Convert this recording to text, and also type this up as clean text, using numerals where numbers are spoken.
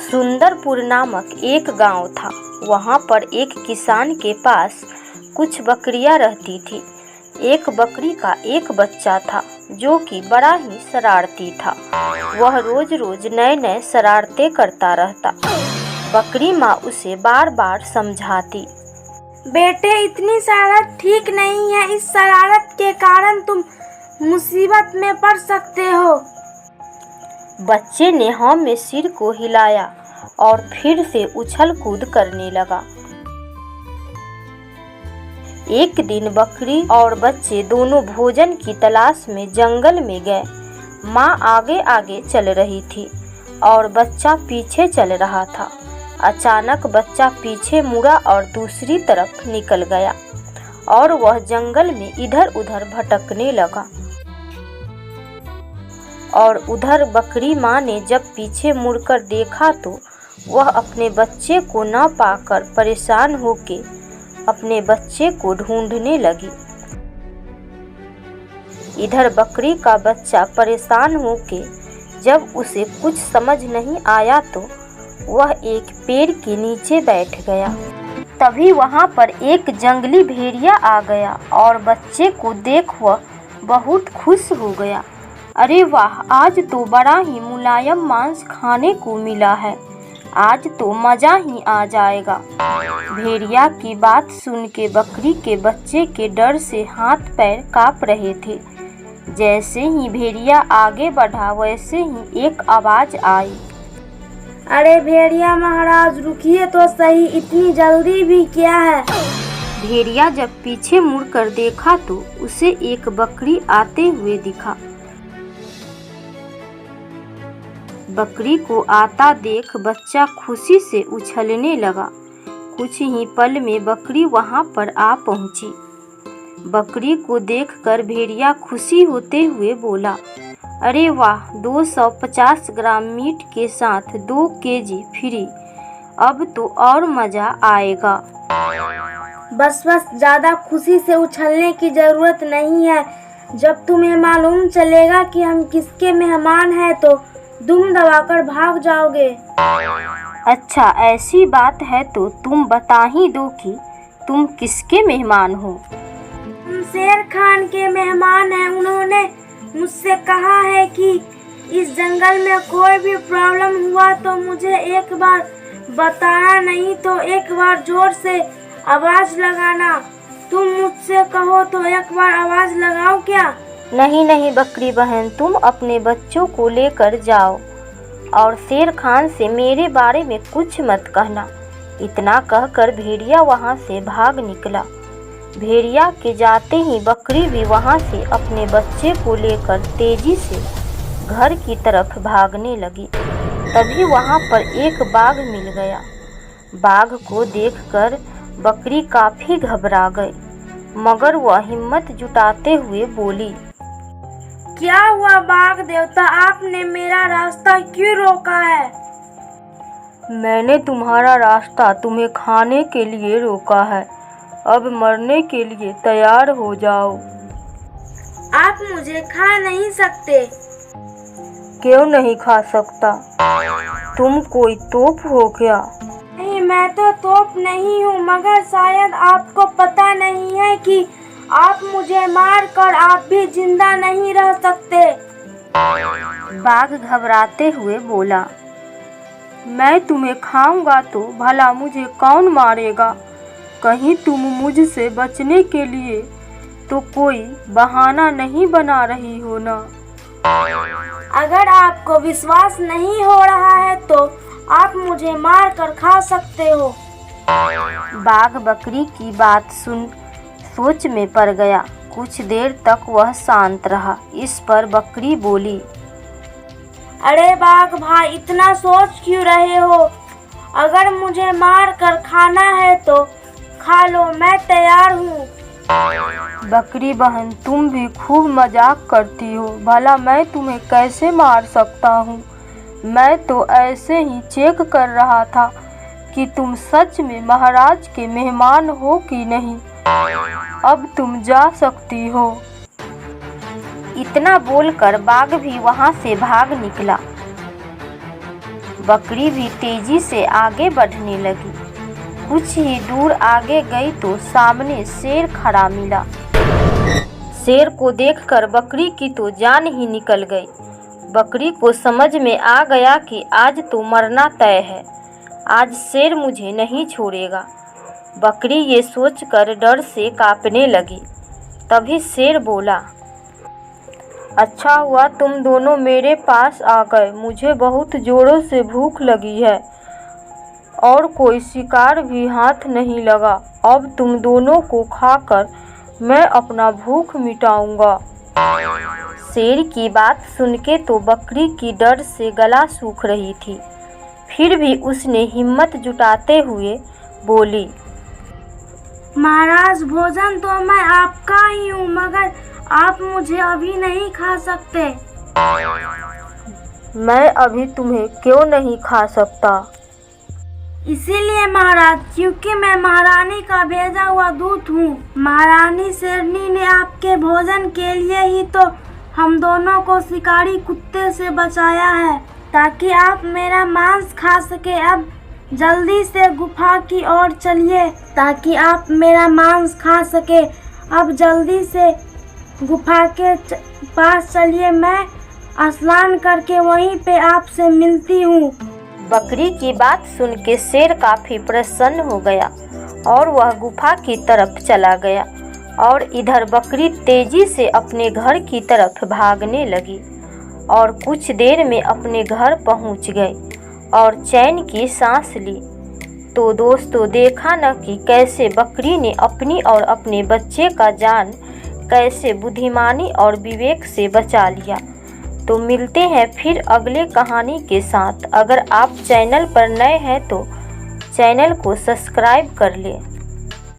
सुंदरपुर नामक एक गांव था। वहां पर एक किसान के पास कुछ बकरियां रहती थी। एक बकरी का एक बच्चा था जो कि बड़ा ही शरारती था। वह रोज रोज नए नए शरारतें करता रहता। बकरी माँ उसे बार बार समझाती, बेटे इतनी शरारत ठीक नहीं है, इस शरारत के कारण तुम मुसीबत में पड़ सकते हो। बच्चे ने हाँ में सिर को हिलाया और फिर से उछल कूद करने लगा। एक दिन बकरी और बच्चे दोनों भोजन की तलाश में जंगल में गए। माँ आगे आगे चल रही थी और बच्चा पीछे चल रहा था। अचानक बच्चा पीछे मुड़ा और दूसरी तरफ निकल गया और वह जंगल में इधर उधर भटकने लगा। और उधर बकरी माँ ने जब पीछे मुड़कर देखा तो वह अपने बच्चे को न पाकर परेशान होके अपने बच्चे को ढूंढने लगी। इधर बकरी का बच्चा परेशान होके जब उसे कुछ समझ नहीं आया तो वह एक पेड़ के नीचे बैठ गया। तभी वहां पर एक जंगली भेड़िया आ गया और बच्चे को देख वह बहुत खुश हो गया। अरे वाह, आज तो बड़ा ही मुलायम मांस खाने को मिला है, आज तो मजा ही आ जाएगा। भेड़िया की बात सुन के बकरी के बच्चे के डर से हाथ पैर कांप रहे थे। जैसे ही भेड़िया आगे बढ़ा वैसे ही एक आवाज आई, अरे भेड़िया महाराज रुकिए तो सही, इतनी जल्दी भी क्या है। भेड़िया जब पीछे मुड़कर देखा तो उसे एक बकरी आते हुए दिखा। बकरी को आता देख बच्चा खुशी से उछलने लगा। कुछ ही पल में बकरी वहां पर आ पहुंची। बकरी को देखकर भेड़िया खुशी होते हुए बोला, अरे वाह, 250 ग्राम मीट के साथ 2 केजी फ्री, अब तो और मजा आएगा। बस ज्यादा खुशी से उछलने की जरूरत नहीं है। जब तुम्हें मालूम चलेगा कि हम किसके मेहमान हैं तो दुम दबाकर भाग जाओगे। अच्छा, ऐसी बात है तो तुम बता ही दो कि तुम किसके मेहमान हो। हम शेर खान के मेहमान हैं। उन्होंने मुझसे कहा है कि इस जंगल में कोई भी प्रॉब्लम हुआ तो मुझे एक बार बताना, नहीं तो एक बार जोर से आवाज लगाना। तुम मुझसे कहो तो एक बार आवाज लगाओ क्या? नहीं नहीं बकरी बहन, तुम अपने बच्चों को लेकर जाओ और शेर खान से मेरे बारे में कुछ मत कहना। इतना कहकर भेड़िया वहां से भाग निकला। भेड़िया के जाते ही बकरी भी वहां से अपने बच्चे को लेकर तेजी से घर की तरफ भागने लगी। तभी वहां पर एक बाघ मिल गया। बाघ को देखकर बकरी काफी घबरा गई, मगर वह हिम्मत जुटाते हुए बोली, क्या हुआ बाघ देवता, आपने मेरा रास्ता क्यों रोका है? मैंने तुम्हारा रास्ता तुम्हें खाने के लिए रोका है। अब मरने के लिए तैयार हो जाओ। आप मुझे खा नहीं सकते। क्यों नहीं खा सकता? तुम कोई तोप हो क्या? नहीं, मैं तो तोप नहीं हूँ, मगर शायद आपको पता नहीं है कि आप मुझे मार कर आप भी जिंदा नहीं रह सकते। बाघ घबराते हुए बोला, मैं तुम्हें खाऊंगा तो भला मुझे कौन मारेगा? कहीं तुम मुझसे बचने के लिए तो कोई बहाना नहीं बना रही हो ना? अगर आपको विश्वास नहीं हो रहा है तो आप मुझे मार कर खा सकते हो। बाघ बकरी की बात सुन सोच में पड़ गया। कुछ देर तक वह शांत रहा। इस पर बकरी बोली, अरे बाघ भाई, इतना सोच क्यों रहे हो? अगर मुझे मार कर खाना है तो खा लो, मैं तैयार हूँ। बकरी बहन, तुम भी खूब मजाक करती हो। भला मैं तुम्हें कैसे मार सकता हूँ? मैं तो ऐसे ही चेक कर रहा था कि तुम सच में महाराज के मेहमान हो कि नहीं। अब तुम जा सकती हो। इतना बोलकर बाघ भी वहां से भाग निकला। बकरी भी तेजी से आगे बढ़ने लगी। कुछ ही दूर आगे गई तो सामने शेर खड़ा मिला। शेर को देखकर बकरी की तो जान ही निकल गई। बकरी को समझ में आ गया कि आज तो मरना तय है, आज शेर मुझे नहीं छोड़ेगा। बकरी ये सोचकर डर से कांपने लगी। तभी शेर बोला, अच्छा हुआ तुम दोनों मेरे पास आ गए, मुझे बहुत जोरों से भूख लगी है और कोई शिकार भी हाथ नहीं लगा। अब तुम दोनों को खाकर मैं अपना भूख मिटाऊंगा। शेर की बात सुनके तो बकरी की डर से गला सूख रही थी, फिर भी उसने हिम्मत जुटाते हुए बोली, महाराज भोजन तो मैं आपका ही हूँ, मगर आप मुझे अभी नहीं खा सकते। मैं अभी तुम्हें क्यों नहीं खा सकता? इसीलिए महाराज क्योंकि मैं महारानी का भेजा हुआ दूत हूँ। महारानी शेरनी ने आपके भोजन के लिए ही तो हम दोनों को शिकारी कुत्ते से बचाया है, ताकि आप मेरा मांस खा सके। अब जल्दी से गुफा की ओर चलिए ताकि आप मेरा मांस खा सके। अब जल्दी से गुफा के पास चलिए, मैं स्नान करके वहीं पे आपसे मिलती हूँ। बकरी की बात सुन के शेर काफी प्रसन्न हो गया और वह गुफा की तरफ चला गया और इधर बकरी तेजी से अपने घर की तरफ भागने लगी और कुछ देर में अपने घर पहुंच गई और चैन की सांस ली। तो दोस्तों देखा न कि कैसे बकरी ने अपनी और अपने बच्चे का जान कैसे बुद्धिमानी और विवेक से बचा लिया। तो मिलते हैं फिर अगले कहानी के साथ। अगर आप चैनल पर नए हैं तो चैनल को सब्सक्राइब कर लें।